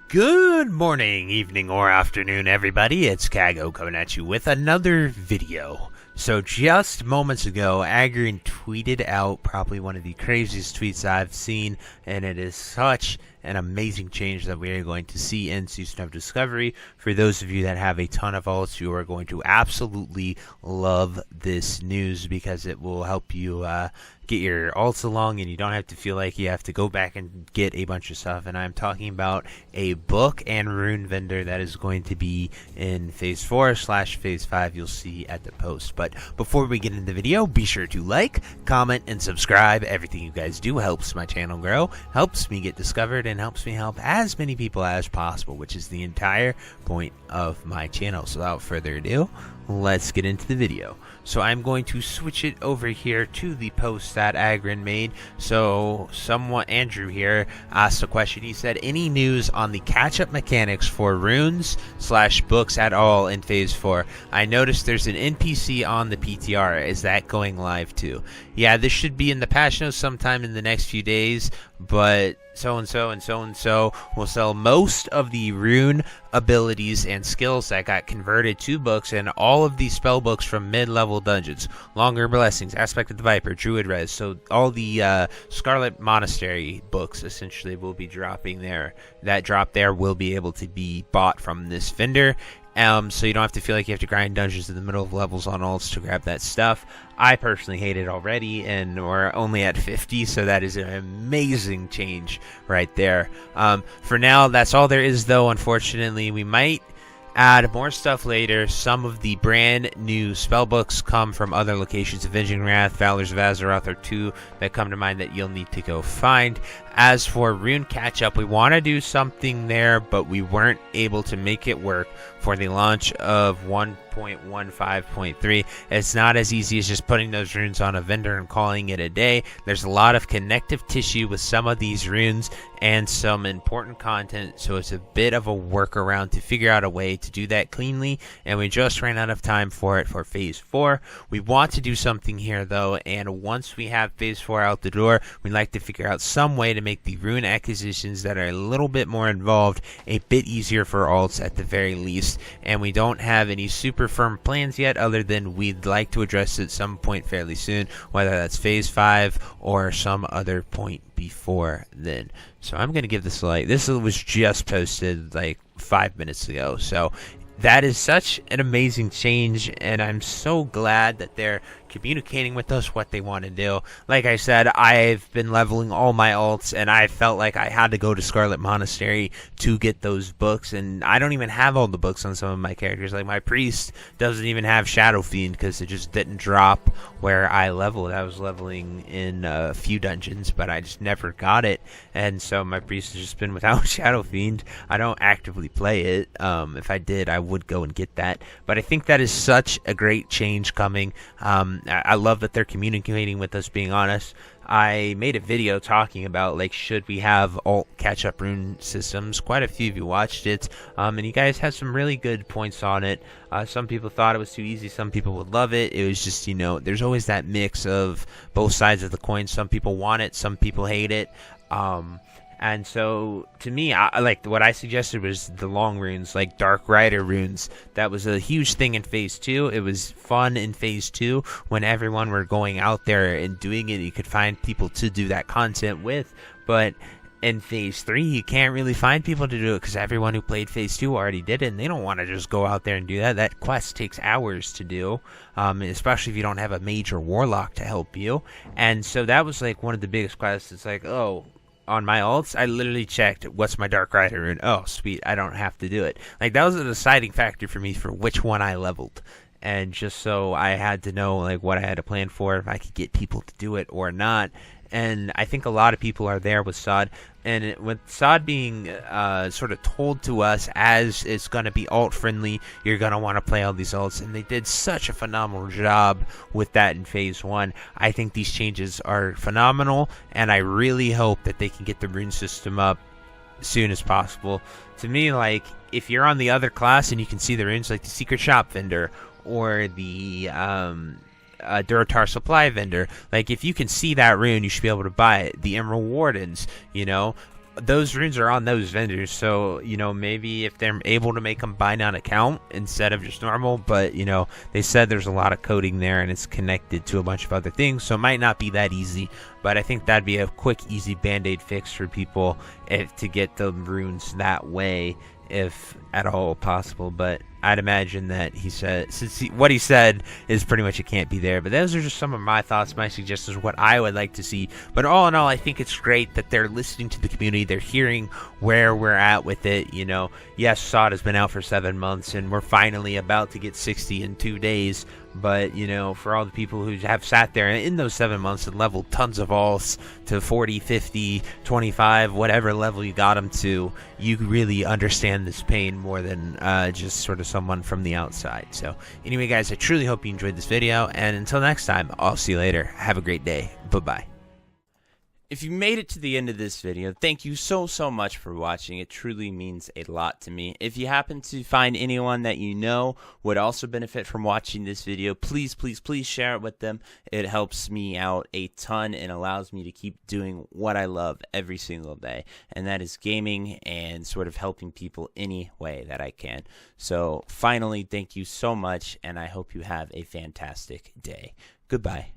Good morning, evening, or afternoon, everybody. It's Kaghoe coming at you with another video. So just moments ago, Agrin tweeted out probably one of the craziest tweets I've seen, and it is such an amazing change that we are going to see in Season of Discovery. For those of you that have a ton of alts, you are going to absolutely love this news because it will help you get your alts along, and you don't have to feel like you have to go back and get a bunch of stuff. And I'm talking about a book and rune vendor that is going to be in Phase 4/Phase 5. You'll see at the post. But before we get into the video, be sure to like, comment, and subscribe. Everything you guys do helps my channel grow, helps me get discovered, and helps me help as many people as possible, which is the entire point of my channel. So without further ado, let's get into the video. So I'm going to switch it over here to the post that Agrin made. So Andrew here asked a question. He said, any news on the catch-up mechanics for runes/books at all in Phase 4? I noticed there's an NPC on the PTR. Is that going live too? Yeah, this should be in the patch notes sometime in the next few days, but so-and-so and so-and-so will sell most of the rune abilities and skills that got converted to books, and all of these spell books from mid-level dungeons, Longer Blessings, Aspect of the Viper, Druid Res, so all the Scarlet Monastery books essentially will be dropping there. That drop there will be able to be bought from this vendor. So you don't have to feel like you have to grind dungeons in the middle of levels on alts to grab that stuff. I personally hate it already, and we're only at 50, so that is an amazing change right there. For now, that's all there is, though. Unfortunately, we might add more stuff later. Some of the brand new spellbooks come from other locations. Avenging Wrath, Valors of Azeroth are two that come to mind that you'll need to go find. As for rune catch-up, we want to do something there, but we weren't able to make it work for the launch of 1.15.3. It's not as easy as just putting those runes on a vendor and calling it a day. There's a lot of connective tissue with some of these runes and some important content, so it's a bit of a workaround to figure out a way to do that cleanly, and we just ran out of time for it for Phase 4. We want to do something here, though, and once we have Phase 4 out the door, we'd like to figure out some way to make the rune acquisitions that are a little bit more involved a bit easier for alts at the very least. And we don't have any super firm plans yet, other than we'd like to address it at some point fairly soon, whether that's Phase 5 or some other point before then. So I'm going to give this a like. This was just posted like 5 minutes ago, so that is such an amazing change, and I'm so glad that they're communicating with us what they want to do. Like I said, I've been leveling all my alts, and I felt like I had to go to Scarlet Monastery to get those books, and I don't even have all the books on some of my characters. Like my priest doesn't even have Shadow Fiend because it just didn't drop where I leveled. I was leveling in a few dungeons, but I just never got it, and so my priest has just been without Shadow Fiend. I don't actively play it. If I did, I would go and get that, but I think that is such a great change coming. I love that they're communicating with us, being honest. I made a video talking about, like, should we have alt catch-up rune systems. Quite a few of you watched it, and you guys had some really good points on it. Some people thought it was too easy, some people would love it. It was just, you know, there's always that mix of both sides of the coin. Some people want it, some people hate it. And so, to me, like what I suggested was the long runes, like Dark Rider runes. That was a huge thing in Phase 2. It was fun in Phase 2 when everyone were going out there and doing it. You could find people to do that content with. But in Phase 3, you can't really find people to do it because everyone who played Phase 2 already did it, and they don't want to just go out there and do that. That quest takes hours to do, especially if you don't have a major warlock to help you. And so that was like one of the biggest quests. It's like, oh, on my alts, I literally checked what's my Dark Rider rune. Oh, sweet, I don't have to do it. Like, that was a deciding factor for me for which one I leveled. And just so I had to know, like, what I had to plan for, if I could get people to do it or not. And I think a lot of people are there with SOD. And with SOD being sort of told to us as it's going to be alt-friendly, you're going to want to play all these alts. And they did such a phenomenal job with that in Phase 1. I think these changes are phenomenal, and I really hope that they can get the rune system up as soon as possible. To me, like, if you're on the other class and you can see the runes, like the Secret Shop vendor or the Duratar supply vendor, like, if you can see that rune, you should be able to buy it. The Emerald Wardens, you know, those runes are on those vendors, so maybe if they're able to make them buy on account instead of just normal. But they said there's a lot of coding there and it's connected to a bunch of other things, so it might not be that easy. But I think that'd be a quick, easy band-aid fix for people to get the runes that way, if at all possible. But I'd imagine that he said, what he said is pretty much it can't be there. But those are just some of my thoughts, my suggestions, what I would like to see. But all in all, I think it's great that they're listening to the community. They're hearing where we're at with it. Yes, SOD has been out for 7 months, and we're finally about to get 60 in 2 days. But, for all the people who have sat there in those 7 months and leveled tons of alts to 40, 50, 25, whatever level you got them to, you really understand this pain more than just sort of someone from the outside. So anyway, guys, I truly hope you enjoyed this video. And until next time, I'll see you later. Have a great day. Bye-bye. If you made it to the end of this video, thank you so much for watching. It truly means a lot to me. If you happen to find anyone that you know would also benefit from watching this video, please share it with them. It helps me out a ton and allows me to keep doing what I love every single day, and that is gaming and sort of helping people any way that I can. So finally, thank you so much, and I hope you have a fantastic day. Goodbye.